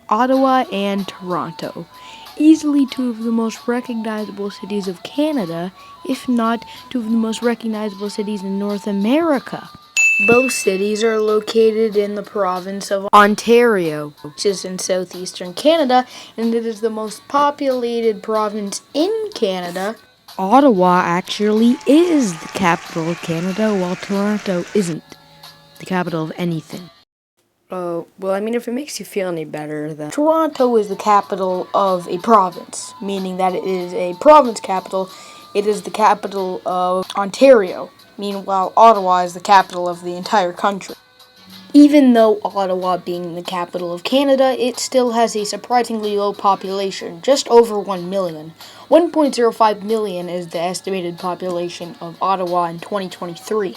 Ottawa and Toronto, easily two of the most recognizable cities of Canada, if not two of the most recognizable cities in North America. Both cities are located in the province of Ontario, which is in southeastern Canada, and it is the most populated province in Canada. Ottawa actually is the capital of Canada, while Toronto isn't the capital of anything. Oh, well, I mean, if it makes you feel any better, then Toronto is the capital of a province, meaning that it is a province capital. It is the capital of Ontario. Meanwhile, Ottawa is the capital of the entire country. Even though Ottawa being the capital of Canada, it still has a surprisingly low population, just over 1 million. 1.05 million is the estimated population of Ottawa in 2023.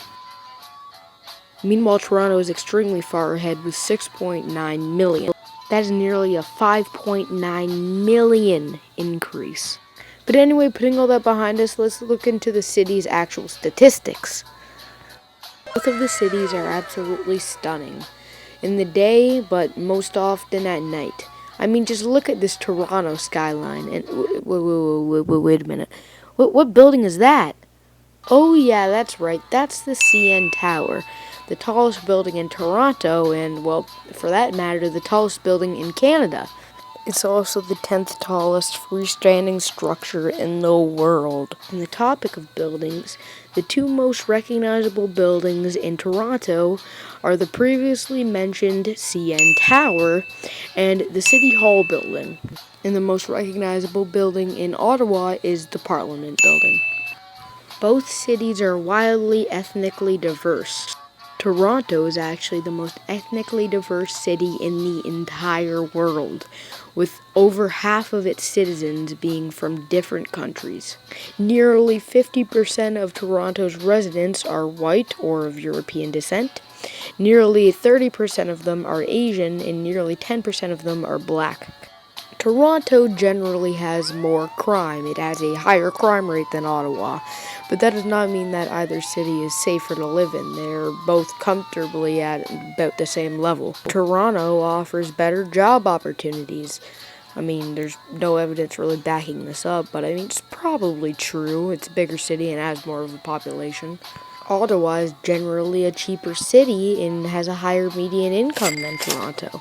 Meanwhile, Toronto is extremely far ahead with 6.9 million. That is nearly a 5.9 million increase. But anyway, putting all that behind us, let's look into the city's actual statistics. Both of the cities are absolutely stunning in the day, but most often at night. I mean, just look at this Toronto skyline. And wait a minute. What building is that? Oh yeah, that's right. That's the CN Tower, the tallest building in Toronto, and, well, for that matter, the tallest building in Canada. It's also the 10th tallest freestanding structure in the world. On the topic of buildings, the two most recognizable buildings in Toronto are the previously mentioned CN Tower and the City Hall building. And the most recognizable building in Ottawa is the Parliament building. Both cities are wildly ethnically diverse. Toronto is actually the most ethnically diverse city in the entire world, with over half of its citizens being from different countries. Nearly 50% of Toronto's residents are white or of European descent. Nearly 30% of them are Asian, and nearly 10% of them are black. Toronto generally has more crime. It has a higher crime rate than Ottawa, but that does not mean that either city is safer to live in. They're both comfortably at about the same level. Toronto offers better job opportunities. I mean, there's no evidence really backing this up, but I mean, it's probably true. It's a bigger city and has more of a population. Ottawa is generally a cheaper city and has a higher median income than Toronto.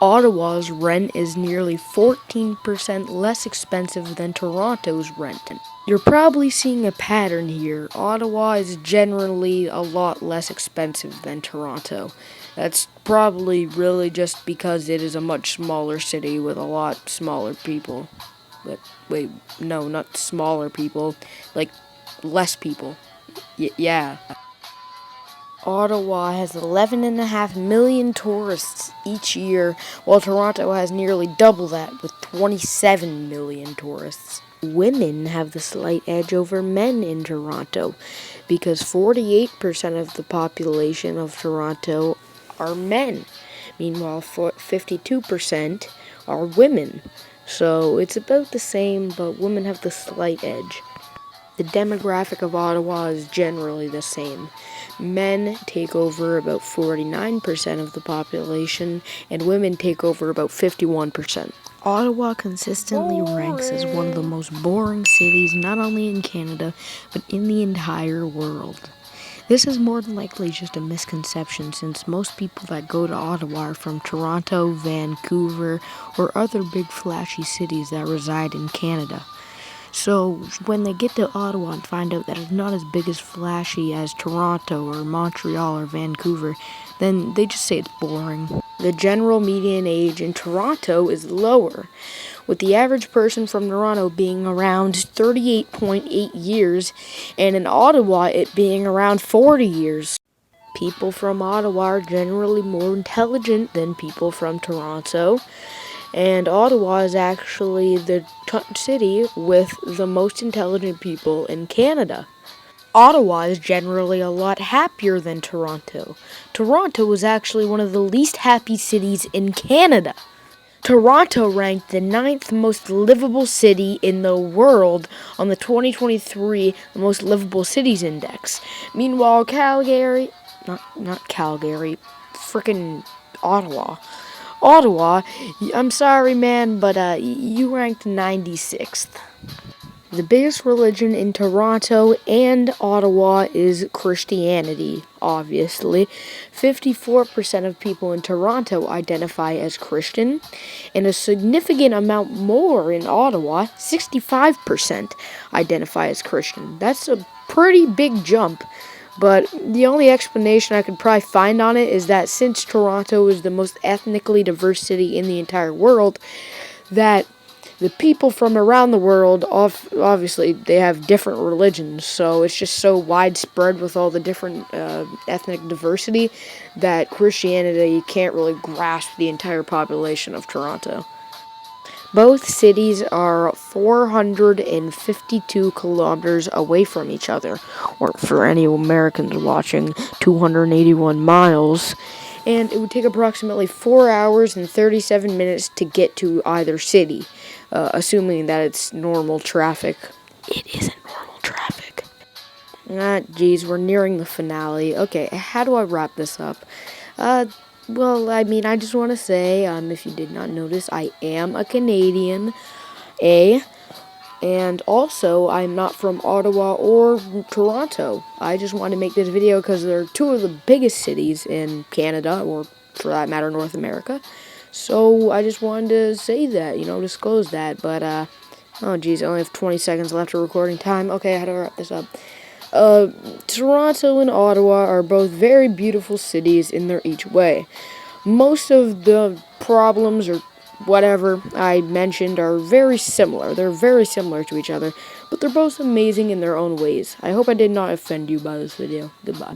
Ottawa's rent is nearly 14% less expensive than Toronto's rent. You're probably seeing a pattern here. Ottawa is generally a lot less expensive than Toronto. That's probably really just because it is a much smaller city with a lot smaller people. But wait, no, not smaller people, like less people. Yeah. Ottawa has 11.5 million tourists each year, while Toronto has nearly double that with 27 million tourists. Women have the slight edge over men in Toronto because 48% of the population of Toronto are men. Meanwhile, 52% are women. So it's about the same, but women have the slight edge. The demographic of Ottawa is generally the same. Men take over about 49% of the population, and women take over about 51%. Ottawa consistently ranks as one of the most boring cities not only in Canada, but in the entire world. This is more than likely just a misconception, since most people that go to Ottawa are from Toronto, Vancouver, or other big flashy cities that reside in Canada. So when they get to Ottawa and find out that it's not as big as flashy as Toronto or Montreal or Vancouver, then they just say it's boring. The general median age in Toronto is lower, with the average person from Toronto being around 38.8 years, and in Ottawa it being around 40 years. People from Ottawa are generally more intelligent than people from Toronto. And Ottawa is actually the city with the most intelligent people in Canada. Ottawa is generally a lot happier than Toronto. Toronto is actually one of the least happy cities in Canada. Toronto ranked the 9th most livable city in the world on the 2023 Most Livable Cities Index. Meanwhile, not Calgary, frickin' Ottawa. Ottawa, I'm sorry, man, but you ranked 96th. The biggest religion in Toronto and Ottawa is Christianity, obviously. 54% of people in Toronto identify as Christian, and a significant amount more in Ottawa, 65% identify as Christian. That's a pretty big jump. But the only explanation I could probably find on it is that since Toronto is the most ethnically diverse city in the entire world, that the people from around the world, obviously, they have different religions, so it's just so widespread with all the different ethnic diversity that Christianity can't really grasp the entire population of Toronto. Both cities are 452 kilometers away from each other, or for any Americans watching, 281 miles. And it would take approximately 4 hours and 37 minutes to get to either city, assuming that it's normal traffic. It isn't normal traffic. Geez, we're nearing the finale. Okay, how do I wrap this up? Well, I mean, I just want to say, if you did not notice, I am a Canadian, and also, I'm not from Ottawa or Toronto. I just want to make this video because they're two of the biggest cities in Canada, or for that matter, North America. So, I just wanted to say that, disclose that. But, oh geez, I only have 20 seconds left of recording time. Okay, how do I wrap this up? Toronto and Ottawa are both very beautiful cities in their each way. Most of the problems or whatever I mentioned are very similar. They're very similar to each other, but they're both amazing in their own ways. I hope I did not offend you by this video. Goodbye.